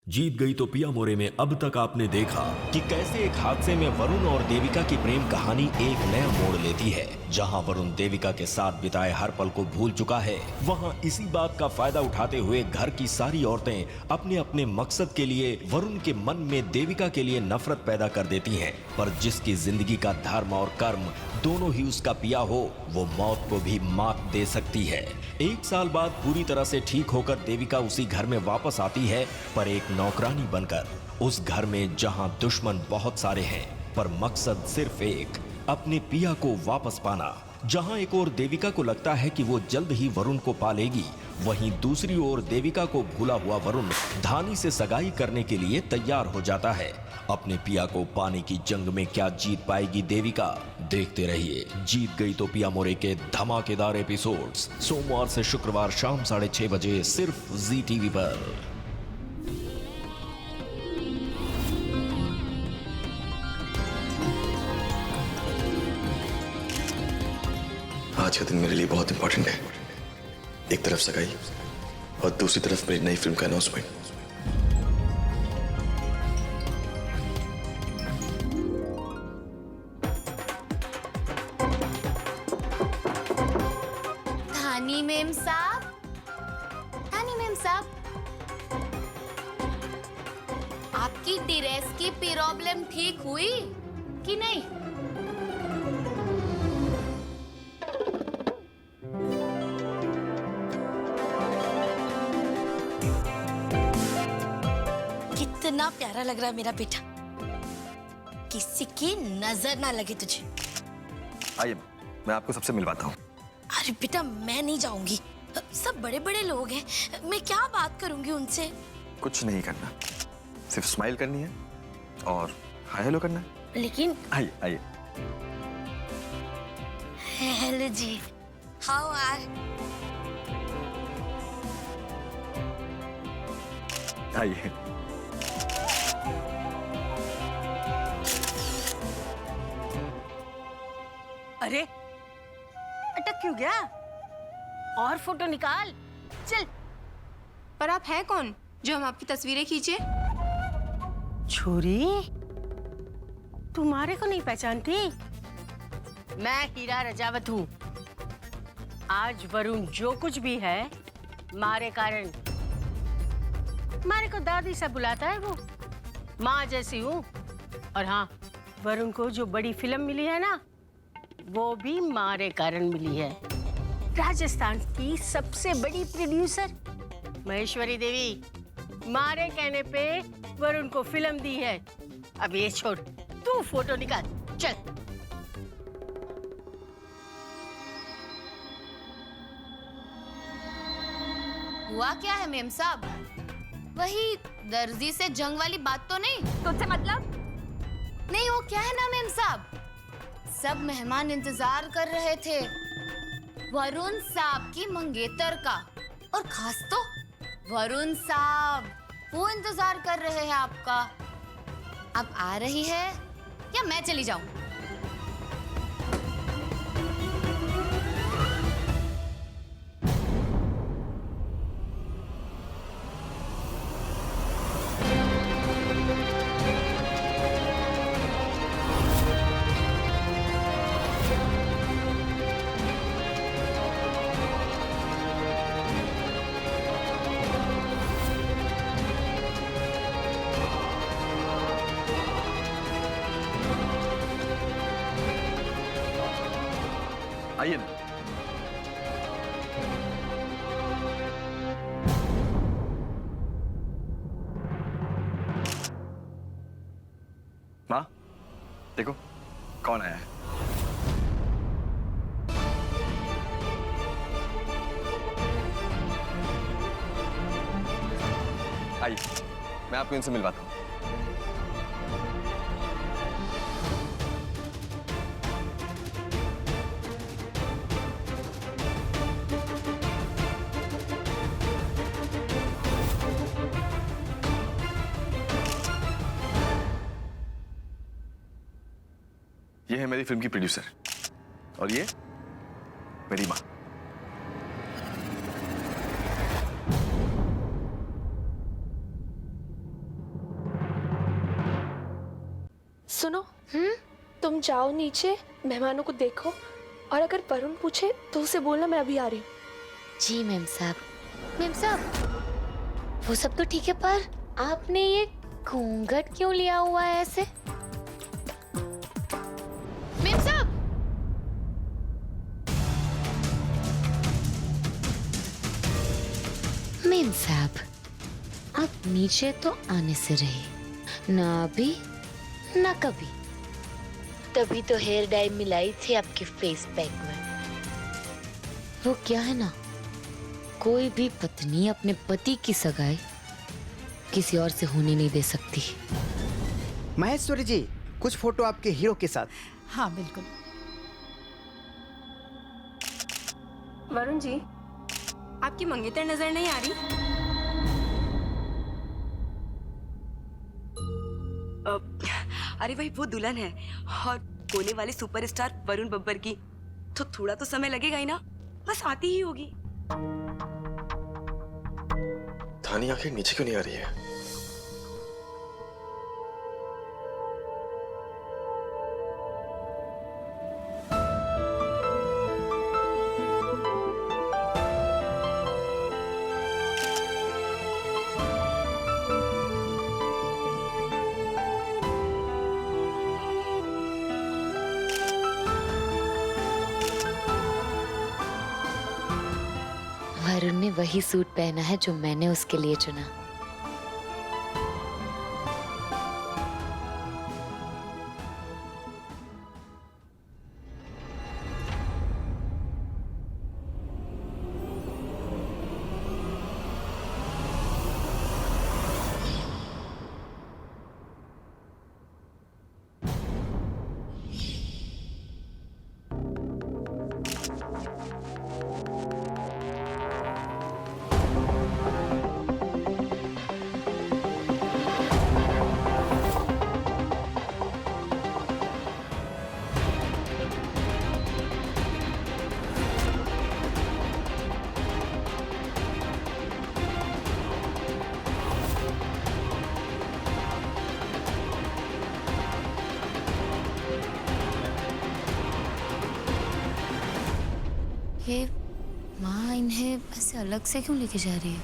जीत गई तो पिया मोरे में अब तक आपने देखा कि कैसे एक हादसे में वरुण और देविका की प्रेम कहानी एक नया मोड़ लेती है। जहां वरुण देविका के साथ बिताए हर पल को भूल चुका है, वहां इसी बात का फायदा उठाते हुए घर की सारी औरतें अपने अपने मकसद के लिए वरुण के मन में देविका के लिए नफरत पैदा कर देती हैं। पर जिसकी जिंदगी का धर्म और कर्म दोनों ही उसका पिया हो, वो मौत को भी मात दे सकती है। 1 साल बाद पूरी तरह से ठीक होकर देविका उसी घर में वापस आती है, पर एक नौकरानी बनकर। उस घर में जहां दुश्मन बहुत सारे हैं, पर मकसद सिर्फ एक, अपने पिया को वापस पाना। जहां एक ओर देविका को लगता है कि वो जल्द ही वरुण को पालेगी, वहीं दूसरी ओर देविका को भूला हुआ वरुण धानी से सगाई करने के लिए तैयार हो जाता है। अपने पिया को पाने की जंग में क्या जीत पाएगी देविका? देखते रहिए जीत गई तो पिया मोरे के धमाकेदार एपिसोड्स सोमवार से शुक्रवार शाम 6:30 बजे सिर्फ जी टीवी पर। आज का दिन मेरे लिए बहुत इंपॉर्टेंट है। एक तरफ सगाई और दूसरी तरफ मेरी नई फिल्म का अनाउंसमेंट। धानी मेम साहब, धानी मेम साहब, आपकी ड्रेस की प्रॉब्लम ठीक हुई कि नहीं? कितना प्यारा लग रहा है मेरा बेटा, किसी की नजर ना लगे तुझे। आइए, मैं आपको सबसे मिलवाता हूँ। अरे बेटा, मैं नहीं जाऊंगी, सब बड़े बड़े लोग हैं, मैं क्या बात करूंगी उनसे? कुछ नहीं करना, सिर्फ स्माइल करनी है और हाय हेलो करना है। लेकिन आइए आइए। हेलो जी, हाउ आर? आइए। अरे अटक क्यों गया? और फोटो निकाल, चल। पर आप हैं कौन जो हम आपकी तस्वीरें खींचे? छोरी, तुम्हारे को नहीं पहचानती? मैं हीरा रजावत हूँ। आज वरुण जो कुछ भी है, मारे कारण। मारे को दादी से बुलाता है, वो माँ जैसी हूँ। और हाँ, वरुण को जो बड़ी फिल्म मिली है ना, वो भी मारे कारण मिली है। राजस्थान की सबसे बड़ी प्रोड्यूसर महेश्वरी देवी मारे कहने पे वरुण को फिल्म दी है। अब ये छोड़, तू फोटो निकाल, चल। हुआ क्या है मेम साहब? वही दर्जी से जंग वाली बात तो नहीं? तुझसे मतलब? नहीं, वो क्या है ना मेम साहब, सब मेहमान इंतजार कर रहे थे वरुण साहब की मंगेतर का, और खास तो वरुण साहब, वो इंतजार कर रहे हैं आपका। अब आ रही है या मैं चली जाऊं? आइए ना। माँ, देखो कौन आया है। आइए, मैं आपको इनसे मिलवाता हूँ। ये है मेरी फिल्म की प्रोड्यूसर और ये मेरी माँ। सुनो, तुम जाओ नीचे, मेहमानों को देखो, और अगर वरुण पूछे तो उसे बोलना मैं अभी आ रही हूँ। जी मेम साहब, वो सब तो ठीक है, पर आपने ये घूंघट क्यों लिया हुआ है ऐसे? मेम साहब, मेम साहब, आप नीचे तो आने से रहे, ना अभी ना कभी। तभी तो हेयर डाई मिलाई थी आपके फेस पैक में। वो क्या है ना, कोई भी पत्नी अपने पति की सगाई किसी और से होने नहीं दे सकती। महेश्वरी जी, कुछ फोटो आपके हीरो के साथ। हाँ बिल्कुल। वरुण जी, आपकी मंगेतर नजर नहीं आ रही? अरे भाई, वो दुल्हन है और होने वाले सुपरस्टार वरुण बब्बर की, तो थोड़ा तो समय लगेगा ही ना, बस आती ही होगी। धानी आखिर नीचे क्यों नहीं आ रही है? वरुण ने वही सूट पहना है जो मैंने उसके लिए चुना। ये माँ इन्हें ऐसे अलग से क्यों लेके जा रही है?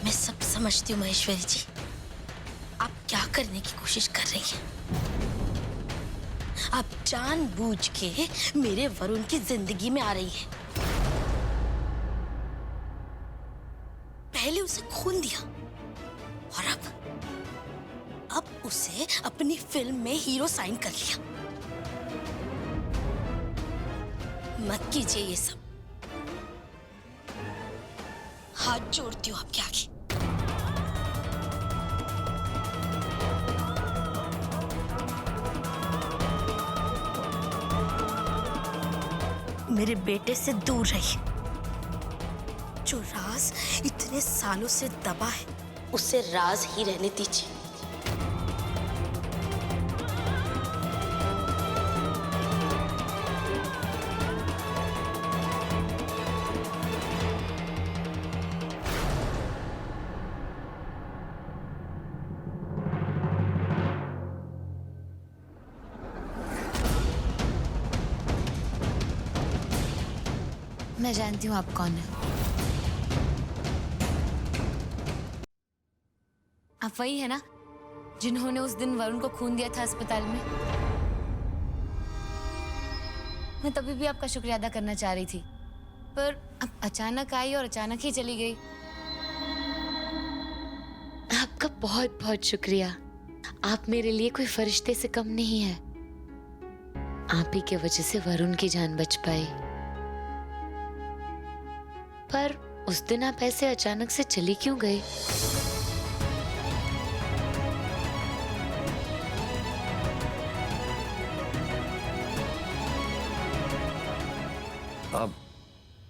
मैं सब समझती हूँ महेश्वरी जी, आप क्या करने की कोशिश कर रही हैं। आप जानबूझ के मेरे वरुण की जिंदगी में आ रही हैं। पहले उसे खून दिया और अब उसे अपनी फिल्म में हीरो साइन कर लिया। मत कीजिए ये सब, हाथ जोड़ती हूँ आपके आगे। मेरे बेटे से दूर रहिए। जो राज इतने सालों से दबा है, उसे राज ही रहने दीजिए। मैं जानती हूँ आप कौन है। आप वही है ना जिन्होंने उस दिन वरुण को खून दिया था अस्पताल में। मैं तभी भी आपका शुक्रिया अदा करना चाह रही थी, पर अब अचानक आई और अचानक ही चली गई। आपका बहुत बहुत शुक्रिया। आप मेरे लिए कोई फरिश्ते से कम नहीं है। आप ही के वजह से वरुण की जान बच पाई। पर उस दिन आप ऐसे अचानक से चली क्यों गई? अब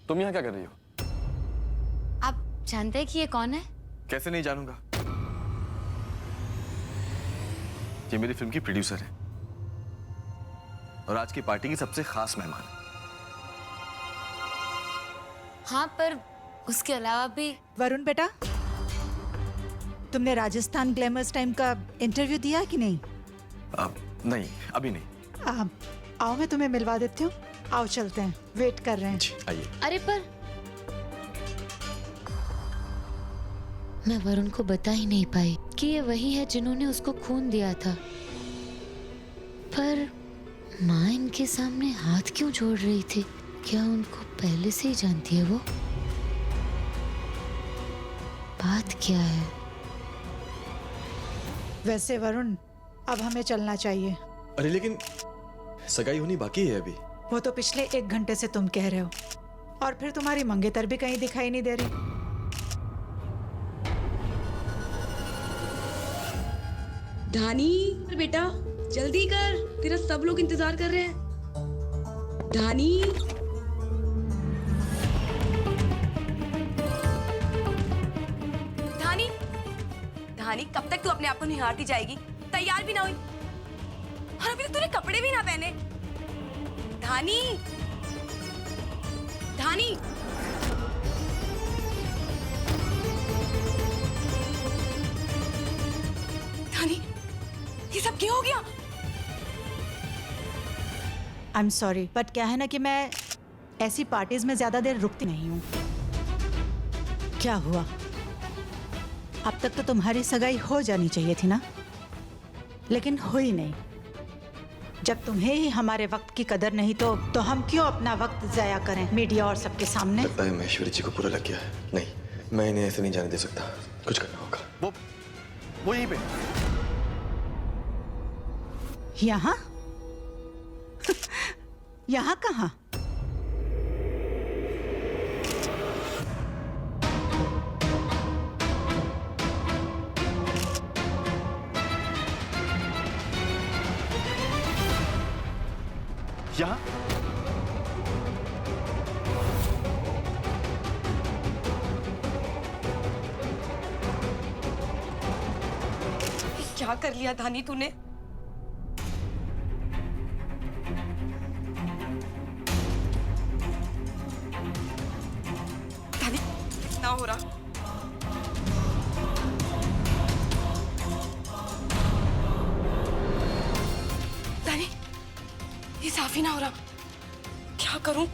तुम यहाँ क्या कर रही हो? आप जानते हैं कि ये कौन है? कैसे नहीं जानूंगा? ये मेरी फिल्म की प्रोड्यूसर है और आज की पार्टी की सबसे खास मेहमान। हाँ, पर उसके अलावा भी। वरुण बेटा, तुमने राजस्थान ग्लैमर्स टाइम का इंटरव्यू दिया कि नहीं? नहीं, अभी नहीं। आओ मैं तुम्हें मिलवा देती हूँ। आओ चलते हैं, वेट कर रहे हैं। जी आइए। अरे पर मैं वरुण को बता ही नहीं पाई कि ये वही है जिन्होंने उसको खून दिया था। पर माँ इनके सामने हाथ क्यों जोड़ रही थी? क्या उनको पहले से ही जानती है वो? बात क्या है? वैसे वरुण, अब हमें चलना चाहिए। अरे लेकिन सगाई होनी बाकी है अभी। वो तो पिछले 1 घंटे से तुम कह रहे हो, और फिर तुम्हारी मंगेतर भी कहीं दिखाई नहीं दे रही। धानी बेटा जल्दी कर, तेरा सब लोग इंतजार कर रहे हैं। धानी धानी धानी, कब तक तू अपने आप को निहारती जाएगी? तैयार भी ना हुई और अभी तक तूने कपड़े भी ना पहने। धानी धानी धानी, ये सब क्या हो गया? आई एम सॉरी, बट क्या है ना कि मैं ऐसी पार्टीज में ज्यादा देर रुकती नहीं हूँ। क्या हुआ? अब तक तो तुम्हारी सगाई हो जानी चाहिए थी ना, लेकिन हुई नहीं। जब तुम्हें ही हमारे वक्त की कदर नहीं तो हम क्यों अपना वक्त जाया करें मीडिया और सबके सामने? लगता है महेश्वरी जी को पूरा लग गया है। नहीं, मैं इन्हें ऐसे नहीं जाने दे सकता, कुछ करना होगा। वो यहीं पे। यहाँ? यहाँ कहाँ? यहाँ? क्या कर लिया धानी तूने? धानी ना हो रहा। धानी, ये साफ ही ना हो रहा। क्या करूं?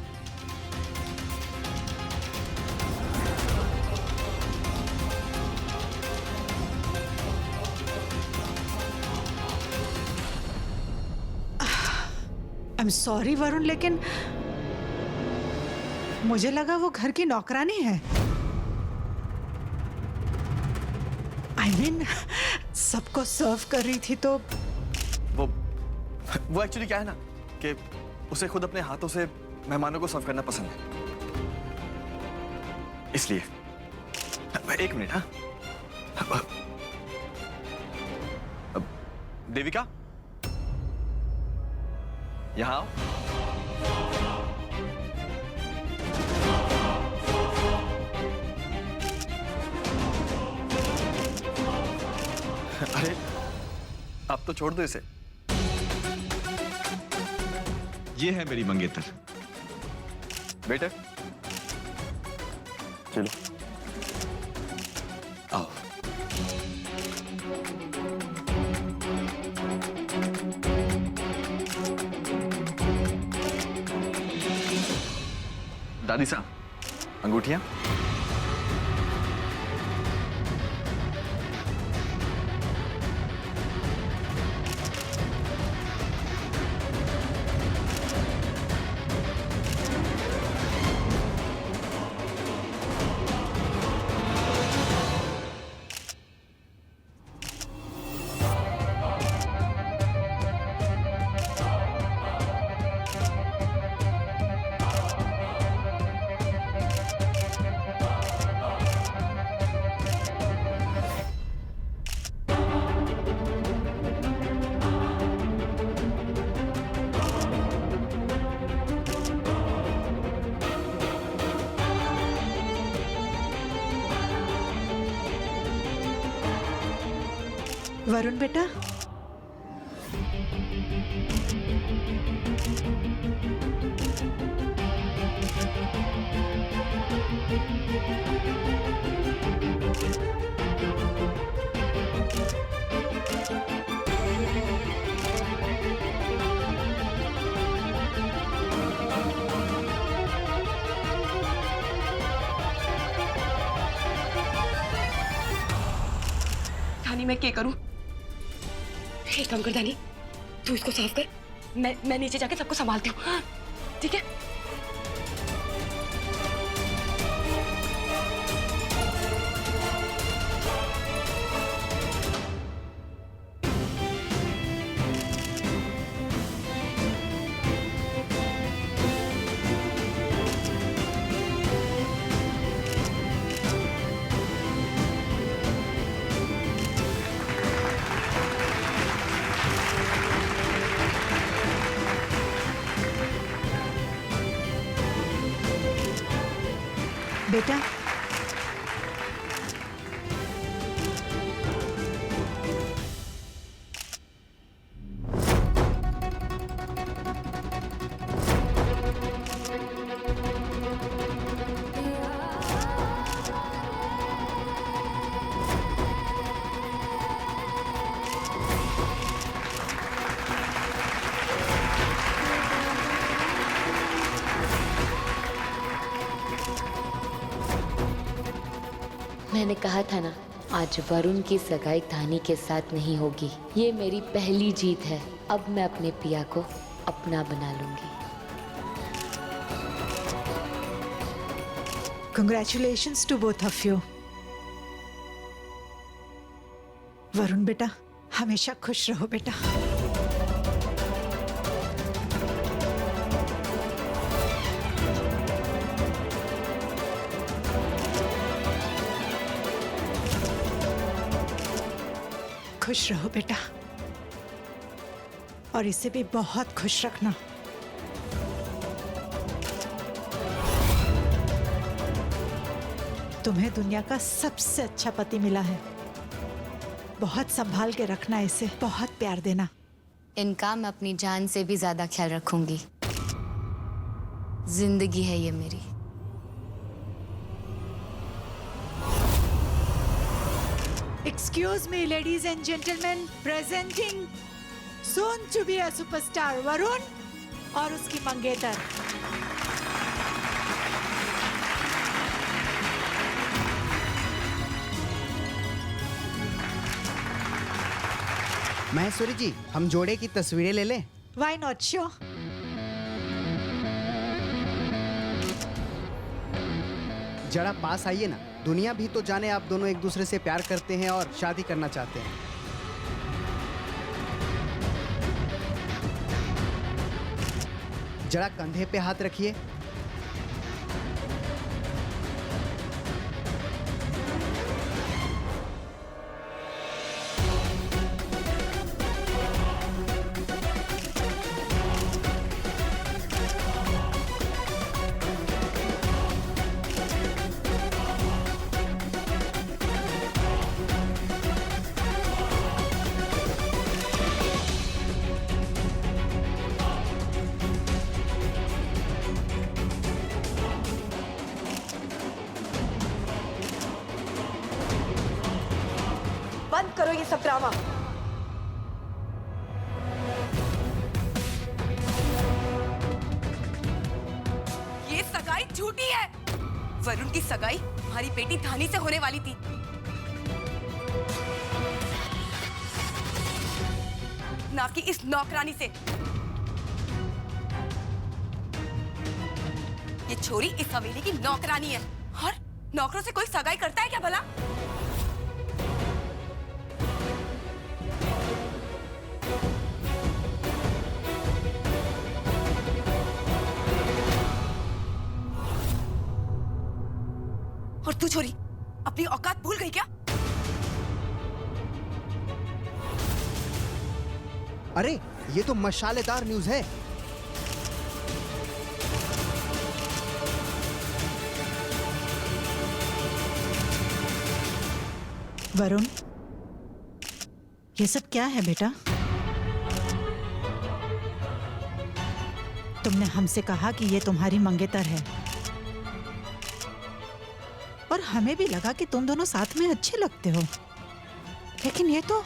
आई एम सॉरी वरुण, लेकिन मुझे लगा वो घर की नौकरानी है। आई मीन, सबको सर्व कर रही थी तो। वो एक्चुअली क्या है ना कि उसे खुद अपने हाथों से मेहमानों को सर्व करना पसंद है, इसलिए। एक मिनट। हाँ, देविका, यहाँ आओ। अरे अब तो छोड़ दो इसे। ये है मेरी मंगेतर। बेटे चलो आओ। दादी साहब, अंगूठियां। वरुण बेटा, नहीं मैं क्या करूं। एक काम कर दानी, तू इसको साफ कर, मैं नीचे जाके सबको संभालती हूँ। हाँ, ठीक है। बेटा, मैंने कहा था ना, आज वरुण की सगाई धानी के साथ नहीं होगी। ये मेरी पहली जीत है। अब मैं अपने पिया को अपना बना लूंगी। Congratulations to both of you. Varun बेटा, हमेशा खुश रहो बेटा। खुश रहो बेटा, और इसे भी बहुत खुश रखना। तुम्हें दुनिया का सबसे अच्छा पति मिला है। बहुत संभाल के रखना इसे, बहुत प्यार देना। इनका मैं अपनी जान से भी ज्यादा ख्याल रखूंगी। जिंदगी है ये मेरी। Excuse me, ladies and gentlemen, presenting soon to be a superstar Varun और उसकी मंगेतर। महेश्वरी जी, हम जोड़े की तस्वीरें ले लें? Why not, sure? जरा पास आइए ना, दुनिया भी तो जाने आप दोनों एक दूसरे से प्यार करते हैं और शादी करना चाहते हैं। जरा कंधे पे हाथ रखिए। बंद करो ये सब ड्रामा। ये सगाई झूठी है। वरुण की सगाई हमारी बेटी धानी से होने वाली थी, ना कि इस नौकरानी से। ये छोरी इस हवेली की नौकरानी है, और नौकरों से कोई सगाई करता है क्या भला? और तू छोरी अपनी औकात भूल गई क्या? अरे ये तो मशालेदार न्यूज़ है। वरुण, ये सब क्या है बेटा? तुमने हमसे कहा कि ये तुम्हारी मंगेतर है, और हमें भी लगा कि तुम दोनों साथ में अच्छे लगते हो, लेकिन ये तो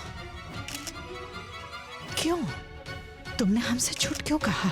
क्यों? तुमने हमसे झूठ क्यों कहा?